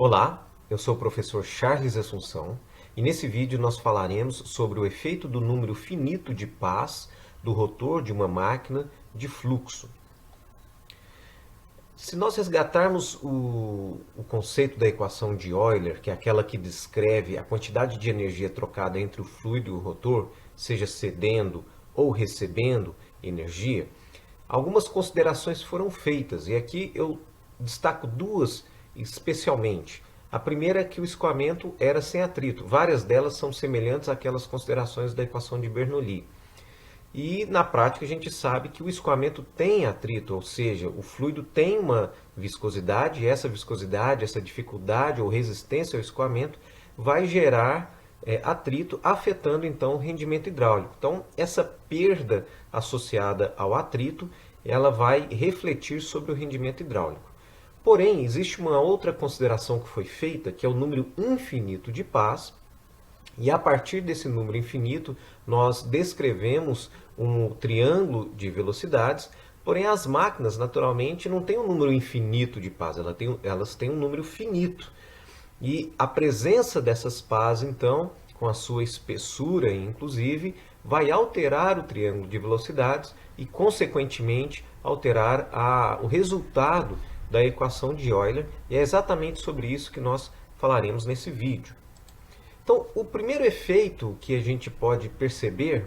Olá, eu sou o professor Charles Assunção e nesse vídeo nós falaremos sobre o efeito do número finito de pás do rotor de uma máquina de fluxo. Se nós resgatarmos o conceito da equação de Euler, que é aquela que descreve a quantidade de energia trocada entre o fluido e o rotor, seja cedendo ou recebendo energia, algumas considerações foram feitas e aqui eu destaco duas especialmente. A primeira é que o escoamento era sem atrito. Várias delas são semelhantes àquelas considerações da equação de Bernoulli. E na prática a gente sabe que o escoamento tem atrito, ou seja, o fluido tem uma viscosidade, e essa viscosidade, essa dificuldade ou resistência ao escoamento vai gerar atrito, afetando então o rendimento hidráulico. Então, essa perda associada ao atrito, ela vai refletir sobre o rendimento hidráulico. Porém, existe uma outra consideração que foi feita, que é o número infinito de pás, e a partir desse número infinito, nós descrevemos um triângulo de velocidades, porém as máquinas, naturalmente, não têm um número infinito de pás, elas têm um número finito. E a presença dessas pás, então, com a sua espessura, inclusive, vai alterar o triângulo de velocidades e, consequentemente, alterar o resultado da equação de Euler. E é exatamente sobre isso que nós falaremos nesse vídeo. Então, o primeiro efeito que a gente pode perceber,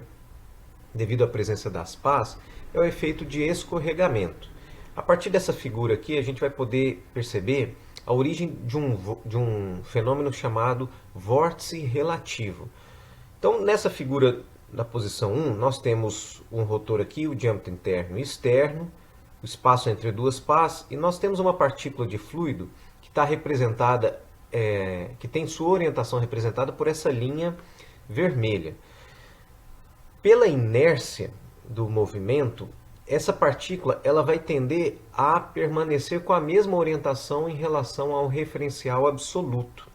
devido à presença das pás, é o efeito de escorregamento. A partir dessa figura aqui, a gente vai poder perceber a origem de um fenômeno chamado vórtice relativo. Então, nessa figura da posição 1, nós temos um rotor aqui, o diâmetro interno e externo, o espaço entre duas pás, e nós temos uma partícula de fluido que está representada que tem sua orientação representada por essa linha vermelha. Pela inércia do movimento, essa partícula ela vai tender a permanecer com a mesma orientação em relação ao referencial absoluto.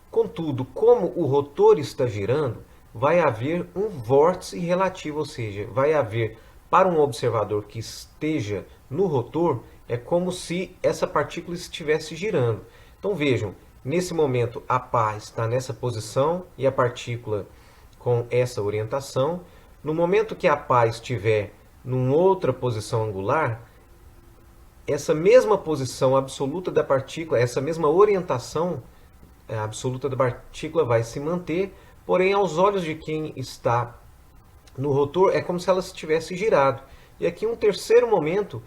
Contudo, como o rotor está girando, vai haver um vórtice relativo, ou seja, vai haver, para um observador que esteja no rotor, é como se essa partícula estivesse girando. Então vejam, nesse momento a pá está nessa posição e a partícula com essa orientação. No momento que a pá estiver numa outra posição angular, essa mesma posição absoluta da partícula, essa mesma orientação absoluta da partícula vai se manter, porém aos olhos de quem está no rotor é como se ela estivesse girado. E aqui um terceiro momento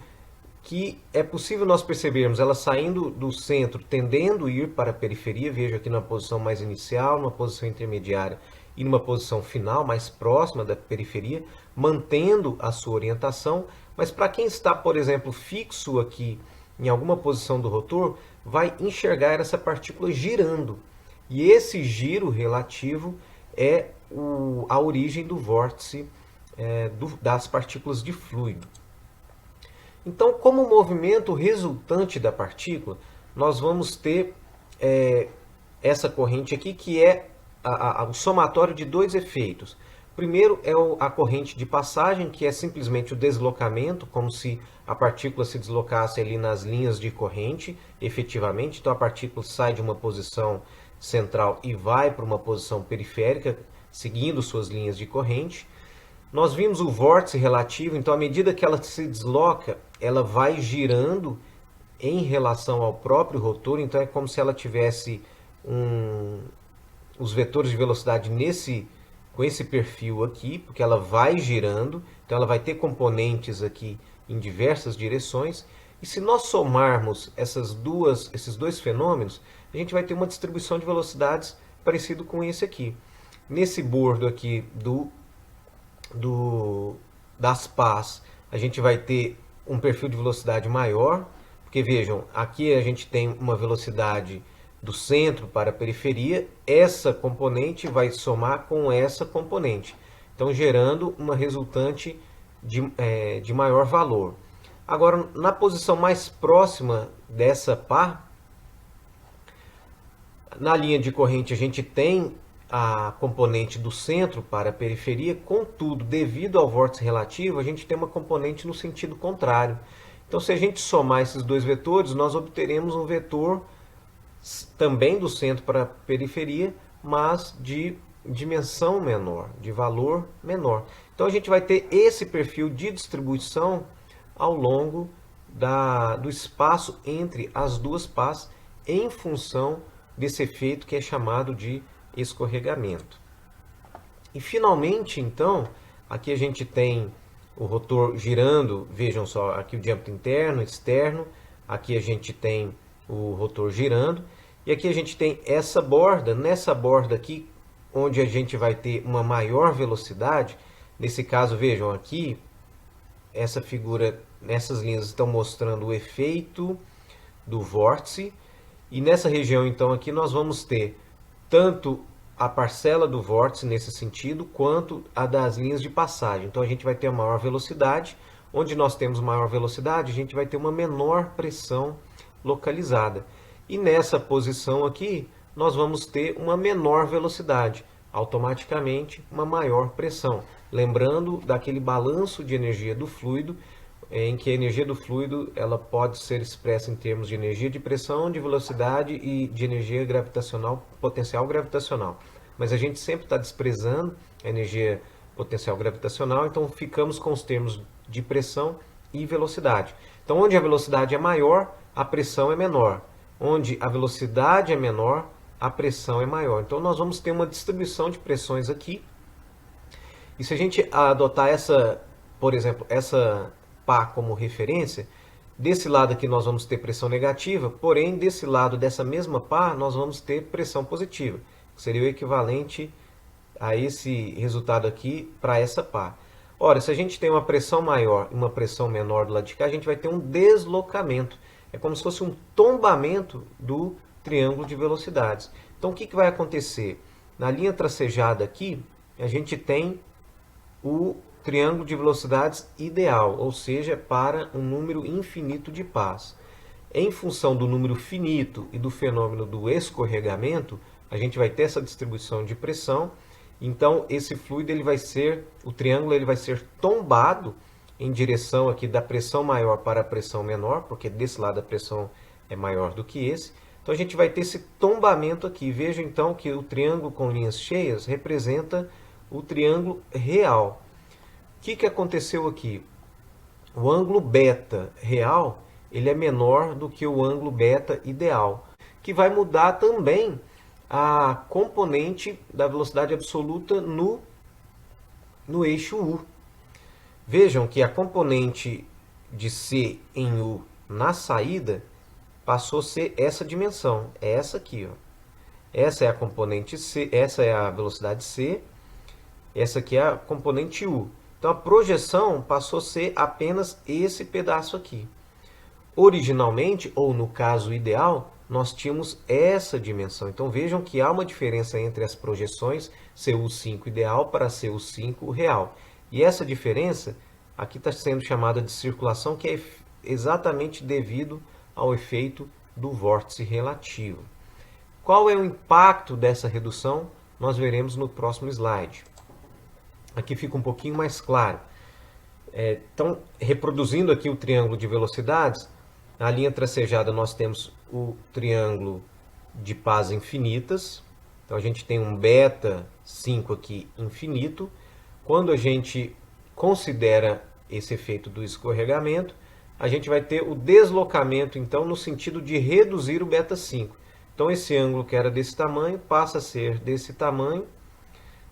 que é possível nós percebermos ela saindo do centro, tendendo a ir para a periferia, veja aqui numa posição mais inicial, numa posição intermediária e numa posição final, mais próxima da periferia, mantendo a sua orientação, mas para quem está, por exemplo, fixo aqui em alguma posição do rotor, vai enxergar essa partícula girando. E esse giro relativo é a origem do vórtice das partículas de fluido. Então, como movimento resultante da partícula, nós vamos ter essa corrente aqui, que é o somatório de dois efeitos. Primeiro é a corrente de passagem, que é simplesmente o deslocamento, como se a partícula se deslocasse ali nas linhas de corrente, efetivamente. Então, a partícula sai de uma posição central e vai para uma posição periférica, seguindo suas linhas de corrente. Nós vimos o vórtice relativo, então à medida que ela se desloca, ela vai girando em relação ao próprio rotor, então é como se ela tivesse os vetores de velocidade com esse perfil aqui, porque ela vai girando, então ela vai ter componentes aqui em diversas direções, e se nós somarmos esses dois fenômenos, a gente vai ter uma distribuição de velocidades parecido com esse aqui. Nesse bordo aqui das pás, a gente vai ter um perfil de velocidade maior, porque vejam, aqui a gente tem uma velocidade do centro para a periferia, essa componente vai somar com essa componente, então gerando uma resultante de maior valor. Agora, na posição mais próxima dessa pá, na linha de corrente a gente tem a componente do centro para a periferia, contudo, devido ao vórtice relativo, a gente tem uma componente no sentido contrário. Então, se a gente somar esses dois vetores, nós obteremos um vetor também do centro para a periferia, mas de dimensão menor, de valor menor. Então a gente vai ter esse perfil de distribuição ao longo do espaço entre as duas pás em função desse efeito que é chamado de escorregamento. E finalmente, então, aqui a gente tem o rotor girando, vejam só, aqui o diâmetro interno, externo, aqui a gente tem o rotor girando, e aqui a gente tem essa borda, nessa borda aqui, onde a gente vai ter uma maior velocidade, nesse caso, vejam aqui, essa figura, essas linhas estão mostrando o efeito do vórtice, e nessa região, então, aqui nós vamos ter tanto a parcela do vórtice nesse sentido, quanto a das linhas de passagem. Então a gente vai ter a maior velocidade, onde nós temos maior velocidade, a gente vai ter uma menor pressão localizada. E nessa posição aqui, nós vamos ter uma menor velocidade, automaticamente uma maior pressão. Lembrando daquele balanço de energia do fluido, em que a energia do fluido ela pode ser expressa em termos de energia de pressão, de velocidade e de energia gravitacional, potencial gravitacional. Mas a gente sempre está desprezando a energia potencial gravitacional, então ficamos com os termos de pressão e velocidade. Então, onde a velocidade é maior, a pressão é menor. Onde a velocidade é menor, a pressão é maior. Então, nós vamos ter uma distribuição de pressões aqui. E se a gente adotar essa, por exemplo, essa pá como referência, desse lado aqui nós vamos ter pressão negativa, porém desse lado dessa mesma pá nós vamos ter pressão positiva, que seria o equivalente a esse resultado aqui para essa pá. Ora, se a gente tem uma pressão maior e uma pressão menor do lado de cá, a gente vai ter um deslocamento. É como se fosse um tombamento do triângulo de velocidades. Então o que vai acontecer? Na linha tracejada aqui, a gente tem o triângulo de velocidades ideal, ou seja, para um número infinito de pás. Em função do número finito e do fenômeno do escorregamento, a gente vai ter essa distribuição de pressão. Então, esse fluido ele vai ser, o triângulo ele vai ser tombado em direção aqui da pressão maior para a pressão menor, porque desse lado a pressão é maior do que esse. Então, a gente vai ter esse tombamento aqui. Veja então que o triângulo com linhas cheias representa o triângulo real. O que aconteceu aqui? O ângulo beta real ele é menor do que o ângulo beta ideal, que vai mudar também a componente da velocidade absoluta no eixo U. Vejam que a componente de C em U na saída passou a ser essa dimensão, é essa aqui, ó. Essa é a componente C, essa é a velocidade C, essa aqui é a componente U. Então a projeção passou a ser apenas esse pedaço aqui. Originalmente, ou no caso ideal, nós tínhamos essa dimensão. Então vejam que há uma diferença entre as projeções CU5 ideal para CU5 real. E essa diferença aqui está sendo chamada de circulação, que é exatamente devido ao efeito do vórtice relativo. Qual é o impacto dessa redução? Nós veremos no próximo slide. Aqui fica um pouquinho mais claro. Então, reproduzindo aqui o triângulo de velocidades, na linha tracejada nós temos o triângulo de pás infinitas. Então, a gente tem um beta 5 aqui infinito. Quando a gente considera esse efeito do escorregamento, a gente vai ter o deslocamento, então, no sentido de reduzir o beta 5. Então, esse ângulo que era desse tamanho passa a ser desse tamanho,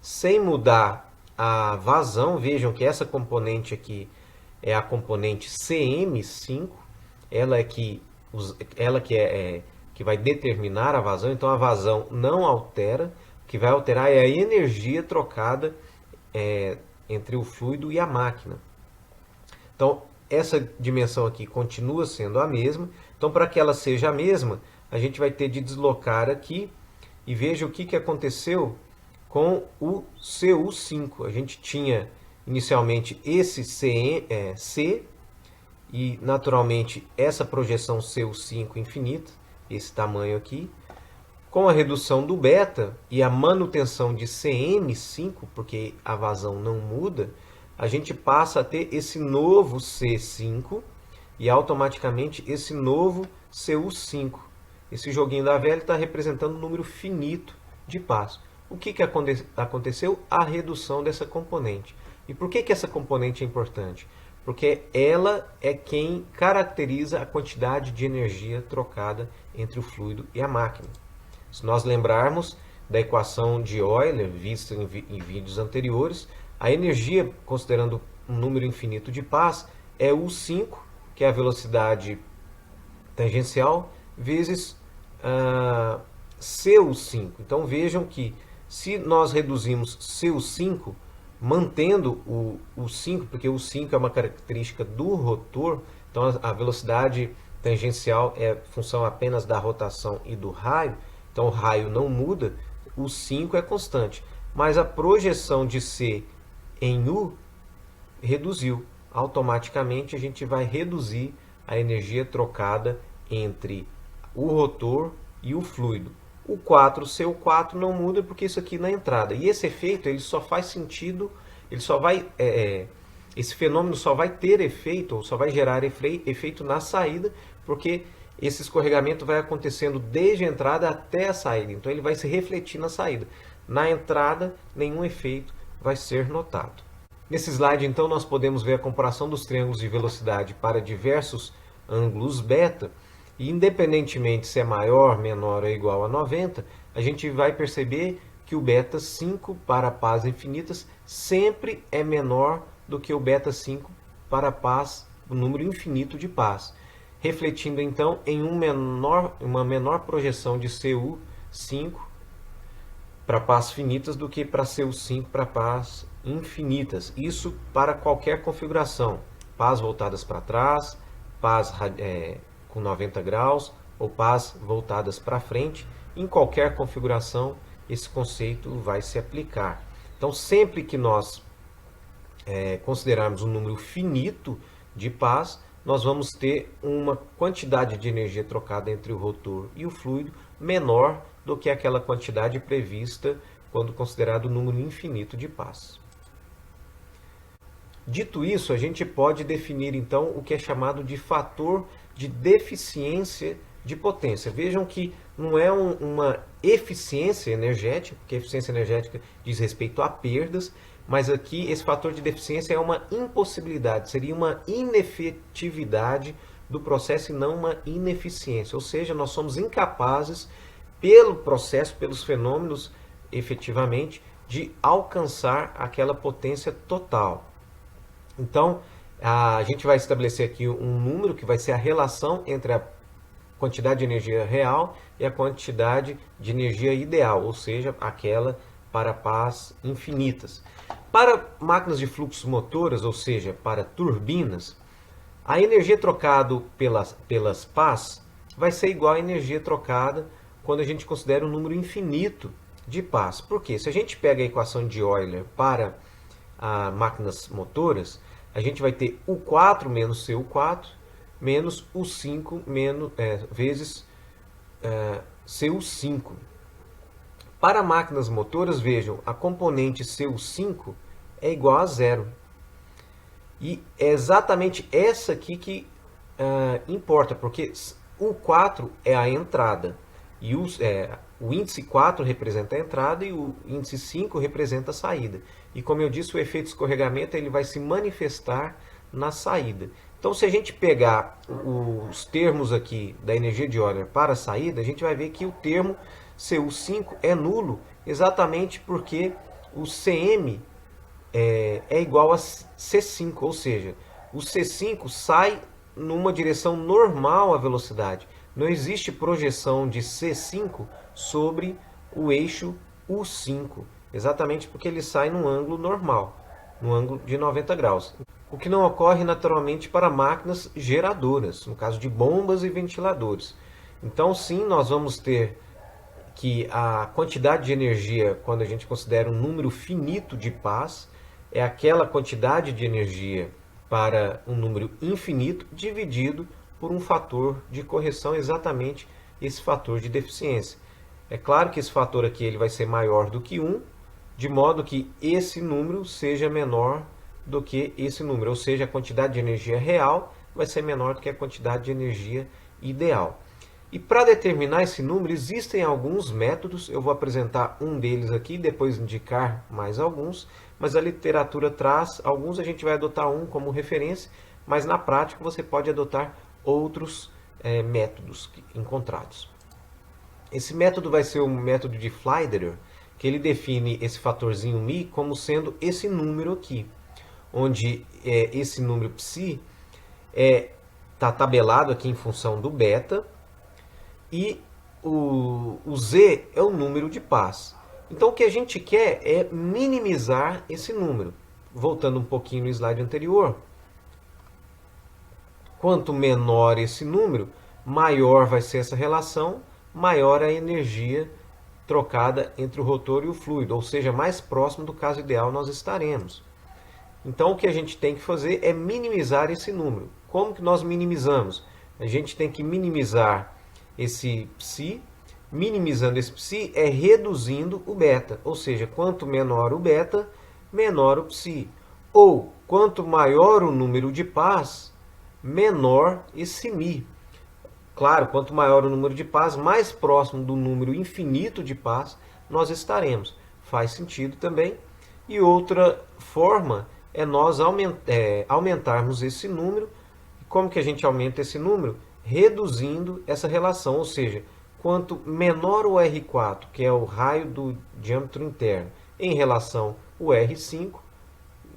sem mudar a vazão. Vejam que essa componente aqui é a componente CM5, ela que vai determinar a vazão. Então a vazão não altera, o que vai alterar é a energia trocada entre o fluido e a máquina. Então essa dimensão aqui continua sendo a mesma. Então para que ela seja a mesma, a gente vai ter de deslocar aqui, e veja o que aconteceu com o CU5. A gente tinha inicialmente esse C e naturalmente essa projeção CU5 infinita, esse tamanho aqui. Com a redução do beta e a manutenção de CM5, porque a vazão não muda, a gente passa a ter esse novo C5 e automaticamente esse novo CU5. Esse joguinho da velha está representando um número finito de pás. O que aconteceu? A redução dessa componente. E por que essa componente é importante? Porque ela é quem caracteriza a quantidade de energia trocada entre o fluido e a máquina. Se nós lembrarmos da equação de Euler, vista em vídeos anteriores, a energia, considerando um número infinito de pás, é U5, que é a velocidade tangencial, vezes CU5. Então vejam que se nós reduzimos CU5, mantendo o 5, porque o 5 é uma característica do rotor, então a velocidade tangencial é função apenas da rotação e do raio, então o raio não muda, o 5 é constante. Mas a projeção de C em U reduziu. Automaticamente a gente vai reduzir a energia trocada entre o rotor e o fluido. O 4, CO4 não muda porque isso aqui na entrada. E esse efeito ele só faz sentido, ele só vai, esse fenômeno só vai ter efeito, ou só vai gerar efeito na saída, porque esse escorregamento vai acontecendo desde a entrada até a saída. Então ele vai se refletir na saída. Na entrada, nenhum efeito vai ser notado. Nesse slide, então, nós podemos ver a comparação dos triângulos de velocidade para diversos ângulos beta. E independentemente se é maior, menor ou igual a 90, a gente vai perceber que o beta 5 para pás infinitas sempre é menor do que o beta 5 para pás, o número infinito de pás, refletindo então em uma menor projeção de CU5 para pás finitas do que para CU5 para pás infinitas. Isso para qualquer configuração, pás voltadas para trás, pás com 90 graus ou pás voltadas para frente. Em qualquer configuração esse conceito vai se aplicar. Então sempre que nós considerarmos um número finito de pás, nós vamos ter uma quantidade de energia trocada entre o rotor e o fluido menor do que aquela quantidade prevista quando considerado o número infinito de pás. Dito isso, a gente pode definir então o que é chamado de fator de deficiência de potência. Vejam que não é uma eficiência energética, porque a eficiência energética diz respeito a perdas, mas aqui esse fator de deficiência é uma impossibilidade, seria uma inefetividade do processo e não uma ineficiência. Ou seja, nós somos incapazes, pelo processo, pelos fenômenos, efetivamente, de alcançar aquela potência total. Então, a gente vai estabelecer aqui um número que vai ser a relação entre a quantidade de energia real e a quantidade de energia ideal, ou seja, aquela para pás infinitas. Para máquinas de fluxos motoras, ou seja, para turbinas, a energia trocada pelas pás vai ser igual à energia trocada quando a gente considera um número infinito de pás. Por quê? Se a gente pega a equação de Euler para máquinas motoras, a gente vai ter U4 menos CU4 menos U5 vezes CU5. Para máquinas motoras, vejam, a componente CU5 é igual a zero. E é exatamente essa aqui que importa, porque o 4 é a entrada. E o índice 4 representa a entrada e o índice 5 representa a saída. E como eu disse, o efeito escorregamento ele vai se manifestar na saída. Então, se a gente pegar os termos aqui da energia de Euler para a saída, a gente vai ver que o termo CU5 é nulo, exatamente porque o CM é igual a C5, ou seja, o C5 sai numa direção normal à velocidade. Não existe projeção de C5 sobre o eixo U5, exatamente porque ele sai num ângulo normal, num ângulo de 90 graus. O que não ocorre naturalmente para máquinas geradoras, no caso de bombas e ventiladores. Então sim, nós vamos ter que a quantidade de energia, quando a gente considera um número finito de pás, é aquela quantidade de energia para um número infinito dividido por um fator de correção, exatamente esse fator de deficiência. É claro que esse fator aqui ele vai ser maior do que 1, de modo que esse número seja menor do que esse número, ou seja, a quantidade de energia real vai ser menor do que a quantidade de energia ideal. E para determinar esse número, existem alguns métodos, eu vou apresentar um deles aqui, depois indicar mais alguns, mas a literatura traz alguns, a gente vai adotar um como referência, mas na prática você pode adotar outros métodos encontrados. Esse método vai ser o método de Pfleiderer, que ele define esse fatorzinho μ como sendo esse número aqui, onde esse número psi está tabelado aqui em função do beta, e o z é o número de paz. Então o que a gente quer é minimizar esse número. Voltando um pouquinho no slide anterior, quanto menor esse número, maior vai ser essa relação, maior a energia trocada entre o rotor e o fluido, ou seja, mais próximo do caso ideal nós estaremos. Então o que a gente tem que fazer é minimizar esse número. Como que nós minimizamos? A gente tem que minimizar esse psi. Minimizando esse psi é reduzindo o beta, ou seja, quanto menor o beta, menor o psi. Ou quanto maior o número de pás, menor esse μ. Claro, quanto maior o número de pás, mais próximo do número infinito de pás nós estaremos. Faz sentido também. E outra forma é nós aumentarmos esse número. Como que a gente aumenta esse número? Reduzindo essa relação, ou seja, quanto menor o R4, que é o raio do diâmetro interno, em relação ao R5,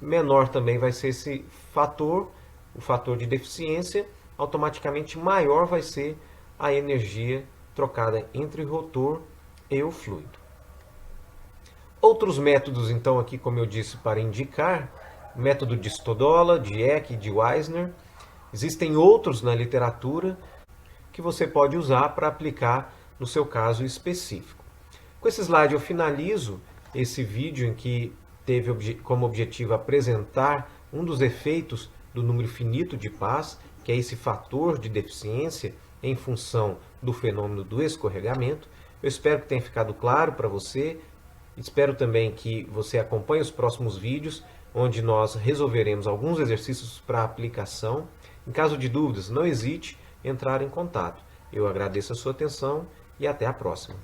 menor também vai ser esse fator, o fator de deficiência, automaticamente maior vai ser a energia trocada entre o rotor e o fluido. Outros métodos, então, aqui, como eu disse, para indicar, método de Stodola, de Eck e de Weisner. Existem outros na literatura que você pode usar para aplicar no seu caso específico. Com esse slide eu finalizo esse vídeo em que teve como objetivo apresentar um dos efeitos do número finito de pás, que é esse fator de deficiência em função do fenômeno do escorregamento. Eu espero que tenha ficado claro para você. Espero também que você acompanhe os próximos vídeos, onde nós resolveremos alguns exercícios para aplicação. Em caso de dúvidas, não hesite em entrar em contato. Eu agradeço a sua atenção e até a próxima.